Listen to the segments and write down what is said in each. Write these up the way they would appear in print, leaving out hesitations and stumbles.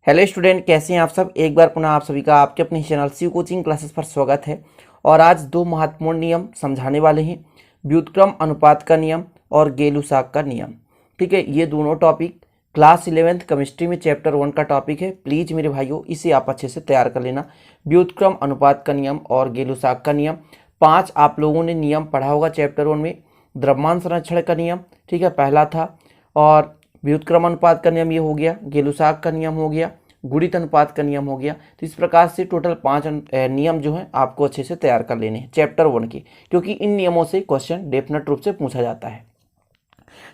Hello student, कैसे हैं आप सब। एक बार पुनः आप सभी का आपके अपने चैनल शिव कोचिंग क्लासेस पर स्वागत है। और आज दो महत्वपूर्ण नियम समझाने वाले हैं, व्युत्क्रम अनुपात का नियम और गेलुसाक का नियम। ठीक है, ये दोनों टॉपिक क्लास 11th केमिस्ट्री में चैप्टर 1 का टॉपिक है। प्लीज़ मेरे भाइयों, इसे आप अच्छे से तैयार कर लेना। व्युत्क्रम अनुपात का नियम और गेलुसाक का नियम 5 आप लोगों ने नियम पढ़ा होगा चैप्टर 1 में। द्रव्यमान संरक्षण का नियम, ठीक है, पहला था। और व्युत्क्रम अनुपात का नियम ये हो गया, गेलुसाक का नियम हो गया, गुणित अनुपात का नियम हो गया। तो इस प्रकार से टोटल 5 नियम जो हैं आपको अच्छे से तैयार कर लेने हैं चैप्टर 1 के, क्योंकि इन नियमों से क्वेश्चन डेफिनेट रूप से पूछा जाता है।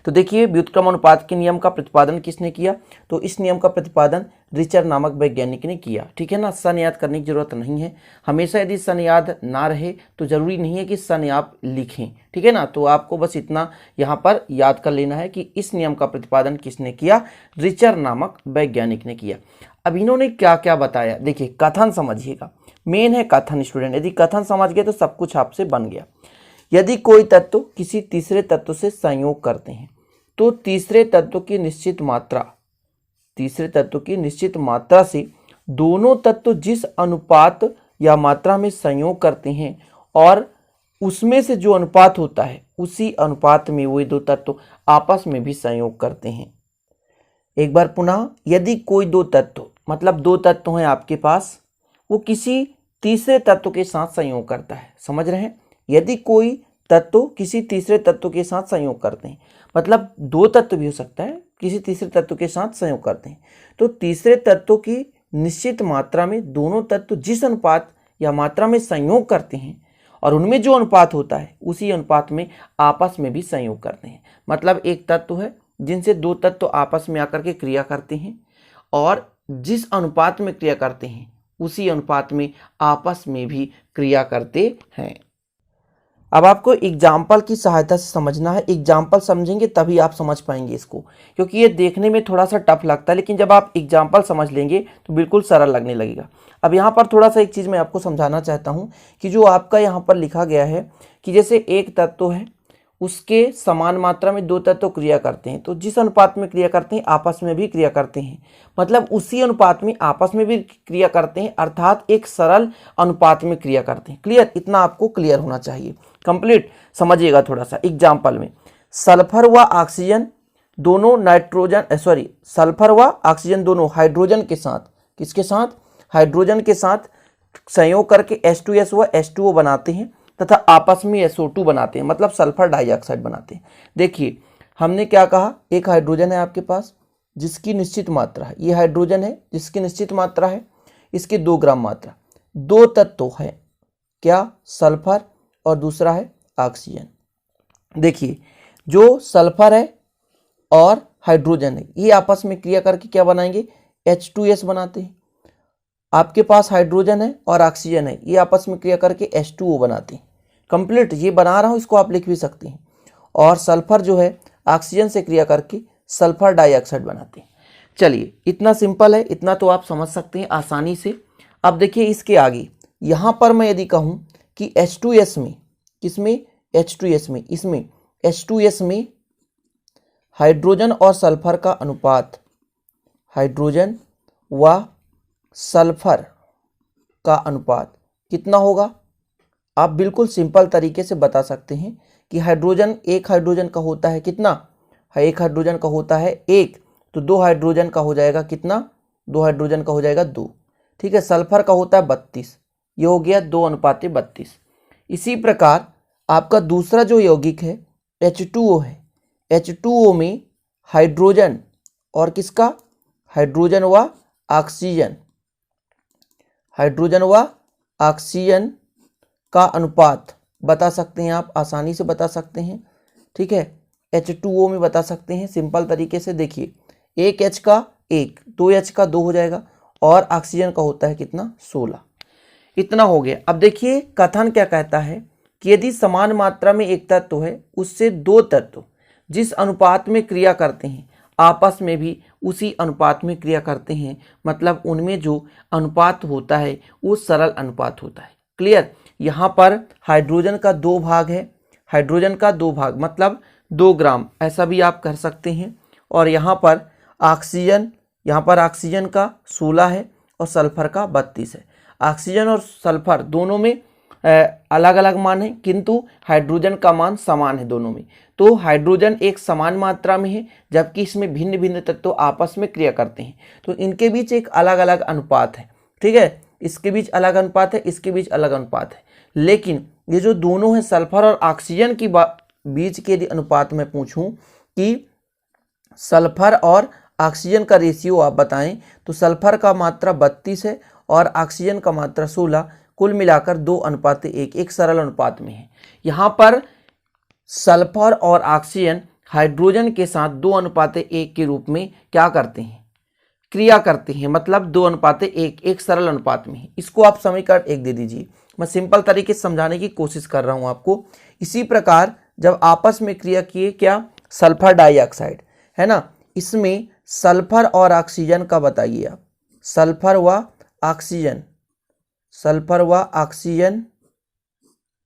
तो देखिए, व्युत्क्रम अनुपात के नियम का प्रतिपादन किसने किया? तो इस नियम का प्रतिपादन रिचर नामक वैज्ञानिक ने किया। ठीक है ना, सन याद करने की जरूरत नहीं है। हमेशा यदि सन याद ना रहे तो जरूरी नहीं है कि सन आप लिखें। ठीक है ना, तो आपको बस इतना यहाँ पर याद कर लेना है कि इस नियम का प्रतिपादन किसने किया? रिचर नामक वैज्ञानिक ने किया। अब इन्होंने क्या क्या बताया, देखिए कथन समझिएगा, मेन है कथन स्टूडेंट। यदि कथन समझ गए तो सब कुछ आपसे बन गया। यदि कोई तत्व किसी तीसरे तत्व से संयोग करते हैं तो तीसरे तत्व की निश्चित मात्रा से दोनों तत्व जिस अनुपात या मात्रा में संयोग करते हैं और उसमें से जो अनुपात होता है उसी अनुपात में वो दो तत्व आपस में भी संयोग करते हैं। एक बार पुनः, यदि कोई दो तत्व, मतलब दो तत्व हैं आपके पास, वो किसी तीसरे तत्व के साथ संयोग करता है। समझ रहे हैं? यदि कोई तत्व किसी तीसरे तत्व के साथ संयोग करते हैं, मतलब दो तत्व भी हो सकता है किसी तीसरे तत्व के साथ संयोग करते हैं, तो तीसरे तत्व की निश्चित मात्रा में दोनों तत्व जिस अनुपात या मात्रा में संयोग करते हैं और उनमें जो अनुपात होता है उसी अनुपात में आपस में भी संयोग करते हैं। मतलब एक तत्व है जिनसे दो तत्व आपस में आकर के क्रिया करते हैं और जिस अनुपात में क्रिया करते हैं उसी अनुपात में आपस में भी क्रिया करते हैं। अब आपको एग्जाम्पल की सहायता से समझना है। एग्जाम्पल समझेंगे तभी आप समझ पाएंगे इसको, क्योंकि ये देखने में थोड़ा सा टफ लगता है, लेकिन जब आप एग्जाम्पल समझ लेंगे तो बिल्कुल सरल लगने लगेगा। अब यहाँ पर थोड़ा सा एक चीज़ मैं आपको समझाना चाहता हूँ कि जो आपका यहाँ पर लिखा गया है कि जैसे एक तत्व है, उसके समान मात्रा में दो तत्व क्रिया करते हैं, तो जिस अनुपात में क्रिया करते हैं आपस में भी क्रिया करते हैं, मतलब उसी अनुपात में आपस में भी क्रिया करते हैं, अर्थात एक सरल अनुपात में क्रिया करते हैं। क्लियर? इतना आपको क्लियर होना चाहिए। कंप्लीट समझिएगा थोड़ा सा। एग्जाम्पल में सल्फर व ऑक्सीजन दोनों सल्फर व ऑक्सीजन दोनों हाइड्रोजन के साथ, किसके साथ? हाइड्रोजन के साथ संयोग करके H2S व H2O बनाते हैं तथा आपस में SO2 बनाते हैं, मतलब सल्फर डाइऑक्साइड बनाते हैं। देखिए, हमने क्या कहा, एक हाइड्रोजन है आपके पास जिसकी निश्चित मात्रा है, ये हाइड्रोजन है जिसकी निश्चित मात्रा है, इसकी 2 ग्राम मात्रा। दो तत्व है, क्या? सल्फर और दूसरा है ऑक्सीजन। देखिए, जो सल्फर है और हाइड्रोजन है, ये आपस में क्रिया करके क्या बनाएंगे? H2S बनाते हैं। आपके पास हाइड्रोजन है और ऑक्सीजन है, ये आपस में क्रिया करके H2O बनाते हैं। कंप्लीट, ये बना रहा हूँ, इसको आप लिख भी सकते हैं। और सल्फर जो है ऑक्सीजन से क्रिया करके सल्फर डाइऑक्साइड बनाते हैं। चलिए, इतना सिंपल है, इतना तो आप समझ सकते हैं आसानी से। अब देखिए इसके आगे, यहाँ पर मैं यदि कहूँ कि H2S में, किसमें? H2S में, इसमें H2S में हाइड्रोजन और सल्फर का अनुपात, हाइड्रोजन व सल्फर का अनुपात कितना होगा? आप बिल्कुल सिंपल तरीके से बता सकते हैं कि हाइड्रोजन, एक हाइड्रोजन का होता है कितना? एक हाइड्रोजन का होता है 1, तो 2 हाइड्रोजन का हो जाएगा कितना? 2 हाइड्रोजन का हो जाएगा 2। ठीक है, सल्फर का होता है 32, ये हो गया 2:32। इसी प्रकार आपका दूसरा जो यौगिक है H2O है, H2O में हाइड्रोजन और किसका? हाइड्रोजन व ऑक्सीजन, हाइड्रोजन व ऑक्सीजन का अनुपात बता सकते हैं, आप आसानी से बता सकते हैं। ठीक है, H2O में बता सकते हैं सिंपल तरीके से। देखिए, 1 H का 1, 2 H का 2 हो जाएगा और ऑक्सीजन का होता है कितना? 16। इतना हो गया। अब देखिए कथन क्या कहता है कि यदि समान मात्रा में एक तत्व है, उससे दो तत्व जिस अनुपात में क्रिया करते हैं आपस में भी उसी अनुपात में क्रिया करते हैं, मतलब उनमें जो अनुपात होता है वो सरल अनुपात होता है। क्लियर? यहाँ पर हाइड्रोजन का 2 भाग है, हाइड्रोजन का 2 भाग मतलब 2 ग्राम, ऐसा भी आप कर सकते हैं। और यहाँ पर ऑक्सीजन यहाँ पर ऑक्सीजन का 16 है और सल्फर का 32 है। ऑक्सीजन और सल्फर दोनों में अलग अलग मान है, किंतु हाइड्रोजन का मान समान है दोनों में। तो हाइड्रोजन एक समान मात्रा में है, जबकि इसमें भिन्न भिन्न तत्व आपस में क्रिया करते हैं, तो इनके बीच एक अलग अलग अनुपात है। ठीक है, इसके बीच अलग अनुपात है, इसके बीच अलग अनुपात है। लेकिन ये जो दोनों है सल्फर और ऑक्सीजन की बीच के यदि अनुपात में पूछूं कि सल्फर और ऑक्सीजन का रेशियो आप बताएं, तो सल्फर का मात्रा 32 है और ऑक्सीजन का मात्रा 16, कुल मिलाकर 2:1, एक सरल अनुपात में है। यहाँ पर सल्फर और ऑक्सीजन हाइड्रोजन के साथ 2:1 के रूप में क्या करते हैं, क्रिया करते हैं, मतलब 2:1, एक सरल अनुपात में है। इसको आप समीकरण 1 दे दीजिए। मैं सिंपल तरीके से समझाने की कोशिश कर रहा हूं आपको। इसी प्रकार जब आपस में क्रिया किए, क्या, सल्फर डाइऑक्साइड है ना, इसमें सल्फर और ऑक्सीजन का बताइए आप, सल्फर व ऑक्सीजन, सल्फर व ऑक्सीजन,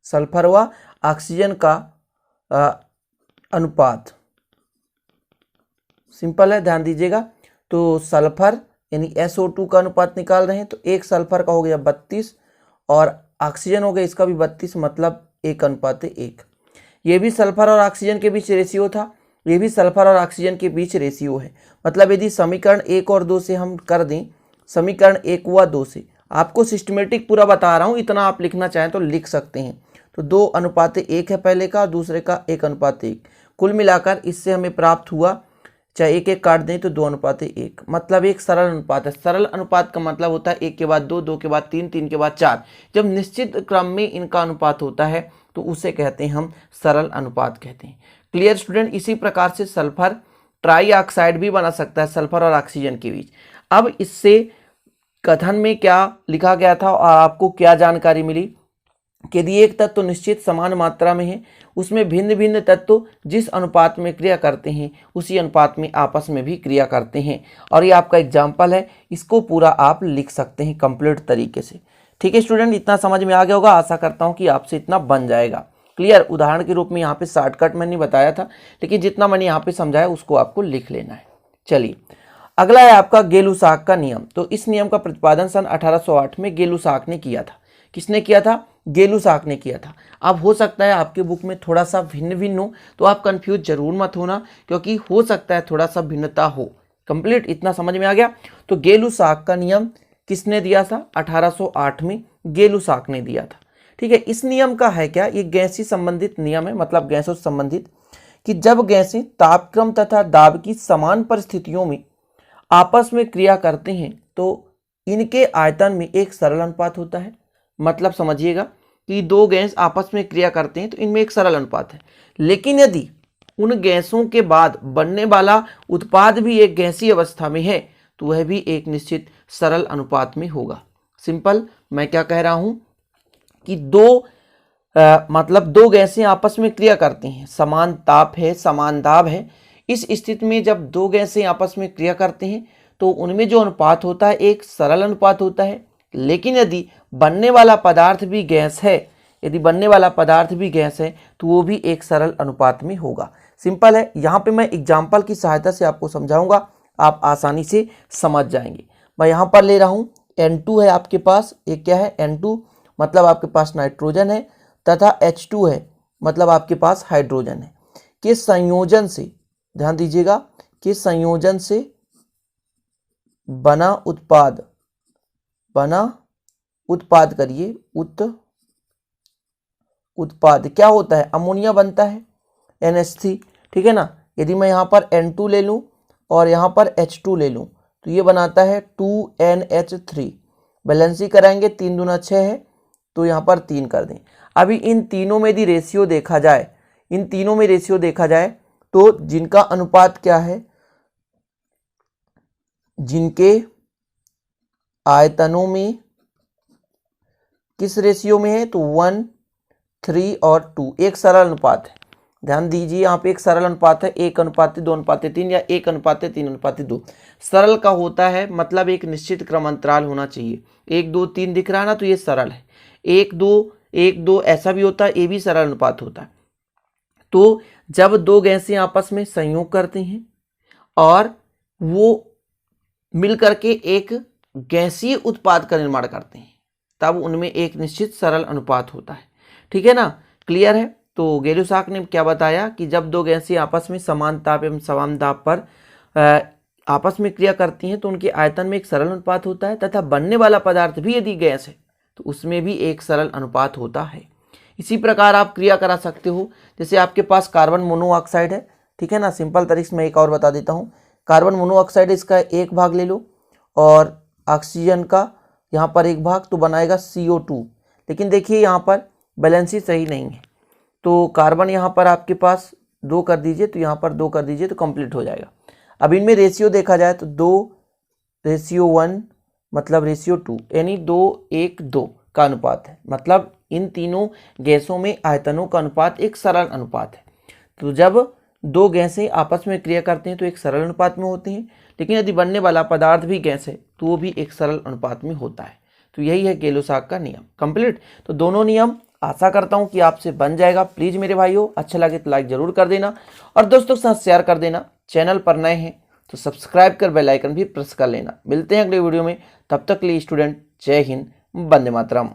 सल्फर व ऑक्सीजन का अनुपात सिंपल है, ध्यान दीजिएगा। तो सल्फर यानी SO2 का अनुपात निकाल रहे हैं, तो एक सल्फर का हो गया 32 और ऑक्सीजन हो गया इसका भी 32, मतलब 1:1। ये भी सल्फर और ऑक्सीजन के बीच रेशियो था, ये भी सल्फर और ऑक्सीजन के बीच रेशियो है। मतलब यदि समीकरण 1 और 2 से हम कर दें, समीकरण 1 व 2 से, आपको सिस्टमेटिक पूरा बता रहा हूँ, इतना आप लिखना चाहें तो लिख सकते हैं। तो 2:1 है पहले का, दूसरे का 1:1। कुल मिलाकर इससे हमें प्राप्त हुआ, चाहे 1 काट दें तो 2:1, मतलब एक सरल अनुपात है। सरल अनुपात का मतलब होता है 1 के बाद 2, 2 के बाद 3, 3 के बाद 4। जब निश्चित क्रम में इनका अनुपात होता है तो उसे कहते हैं हम सरल अनुपात कहते हैं। Clear student. इसी प्रकार से सल्फर ट्राईऑक्साइड भी बना सकता है सल्फर और ऑक्सीजन के बीच। अब इससे कथन में क्या लिखा गया था और आपको क्या जानकारी मिली कि यदि एक तत्व निश्चित समान मात्रा में है, उसमें भिन्न भिन्न तत्व जिस अनुपात में क्रिया करते हैं उसी अनुपात में आपस में भी क्रिया करते हैं। और ये आपका एग्जाम्पल है, इसको पूरा आप लिख सकते हैं कंप्लीट तरीके से। ठीक है स्टूडेंट, इतना समझ में आ गया होगा, आशा करता हूँ कि आपसे इतना बन जाएगा क्लियर। उदाहरण के रूप में यहाँ पे शॉर्टकट मैंने बताया था, लेकिन जितना मैंने यहाँ पे समझाया उसको आपको लिख लेना है। चलिए अगला है आपका गेलुसाक का नियम। तो इस नियम का प्रतिपादन सन 1808 में गेलुसाक ने किया था। किसने किया था? गेलुसाक ने किया था। अब हो सकता है आपके बुक में थोड़ा सा भिन्न भिन्न हो, तो आप कंफ्यूज जरूर मत होना, क्योंकि हो सकता है थोड़ा सा भिन्नता हो। कंप्लीट इतना समझ में आ गया। तो गेलुसाक का नियम किसने दिया था? 1808 में गेलुसाक ने दिया था। ठीक है, इस नियम का है क्या? ये गैसी संबंधित नियम है, मतलब गैसों से संबंधित, कि जब गैसें तापक्रम तथा दाब की समान परिस्थितियों में आपस में क्रिया करते हैं तो इनके आयतन में एक सरल अनुपात होता है। मतलब समझिएगा कि दो गैस आपस में क्रिया करते हैं तो इनमें एक सरल अनुपात है, लेकिन यदि उन गैसों के बाद बनने वाला उत्पाद भी एक गैसीय अवस्था में है तो वह भी एक निश्चित सरल अनुपात में होगा। सिंपल, मैं क्या कह रहा हूं कि मतलब दो गैसें आपस में क्रिया करती हैं, समान ताप है, समान दाब है। इस स्थिति में जब दो गैसें आपस में क्रिया करते हैं तो उनमें जो अनुपात होता है एक सरल अनुपात होता है। लेकिन यदि बनने वाला पदार्थ भी गैस है, यदि बनने वाला पदार्थ भी गैस है तो वो भी एक सरल अनुपात में होगा। सिंपल है, यहाँ पे मैं एग्जाम्पल की सहायता से आपको समझाऊंगा, आप आसानी से समझ जाएंगे। मैं यहाँ पर ले रहा हूँ N2 है आपके पास, एक क्या है N2, मतलब आपके पास नाइट्रोजन है, तथा H2 है, मतलब आपके पास हाइड्रोजन है, के संयोजन से, ध्यान दीजिएगा, के संयोजन से बना उत्पाद करिए, उत्पाद क्या होता है? अमोनिया बनता है, NH3। ठीक है ना। यदि मैं यहाँ पर N2 ले लूँ और यहाँ पर H2 ले लूँ तो ये बनाता है 2NH3। बैलेंसी कराएंगे, 3 दूना 6 है तो यहाँ पर 3 कर दें। अभी इन तीनों में यदि रेशियो देखा जाए, इन तीनों में रेशियो देखा जाए तो जिनका अनुपात क्या है, जिनके आयतनों में किस रेशियो में है तो 1, 3 और 2, एक सरल अनुपात है। ध्यान दीजिए, यहाँ पे एक सरल अनुपात है, 1:2:3 या 1:3:2। सरल का होता है मतलब एक निश्चित क्रमांतराल होना चाहिए। 1, 2, 3 दिख रहा है ना, तो ये सरल है। 1, 2 ऐसा भी होता है, ये भी सरल अनुपात होता है। तो जब दो गैसें आपस में संयोग करते हैं और वो मिल करके एक गैसीय उत्पाद का निर्माण करते हैं, तब उनमें एक निश्चित सरल अनुपात होता है। ठीक है ना, क्लियर है। तो गै-लुसाक ने क्या बताया कि जब दो गैसें आपस में समान ताप एवं समान दाब पर आपस में क्रिया करती हैं तो उनके आयतन में एक सरल अनुपात होता है, तथा बनने वाला पदार्थ भी यदि गैस है तो उसमें भी एक सरल अनुपात होता है। इसी प्रकार आप क्रिया करा सकते हो, जैसे आपके पास कार्बन मोनोऑक्साइड है, ठीक है ना। सिंपल तरीके से मैं एक और बता देता हूँ। कार्बन मोनोऑक्साइड इसका एक भाग ले लो और ऑक्सीजन का यहाँ पर एक भाग, तो बनाएगा CO2। लेकिन देखिए यहाँ पर बैलेंस ही सही नहीं है, तो कार्बन यहाँ पर आपके पास 2 कर दीजिए, तो यहाँ पर 2 कर दीजिए तो कंप्लीट हो जाएगा। अब इनमें रेशियो देखा जाए तो 2:1 मतलब रेशियो 2, यानी 2:1:2 का अनुपात है। मतलब इन तीनों गैसों में आयतनों का अनुपात एक सरल अनुपात है। तो जब दो गैसें आपस में क्रिया करते हैं तो एक सरल अनुपात में होते हैं, लेकिन यदि बनने वाला पदार्थ भी गैस है तो वो भी एक सरल अनुपात में होता है। तो यही है गै-लुसाक का नियम। कंप्लीट। तो दोनों नियम आशा करता हूं कि आपसे बन जाएगा। प्लीज़ मेरे भाइयों, अच्छा लगे तो लाइक जरूर कर देना और दोस्तों के साथ शेयर कर देना। चैनल पर नए हैं तो सब्सक्राइब कर बेल आइकन भी प्रेस कर लेना। मिलते हैं अगले वीडियो में, तब तक के लिए स्टूडेंट जय हिंद, वंदे मातरम।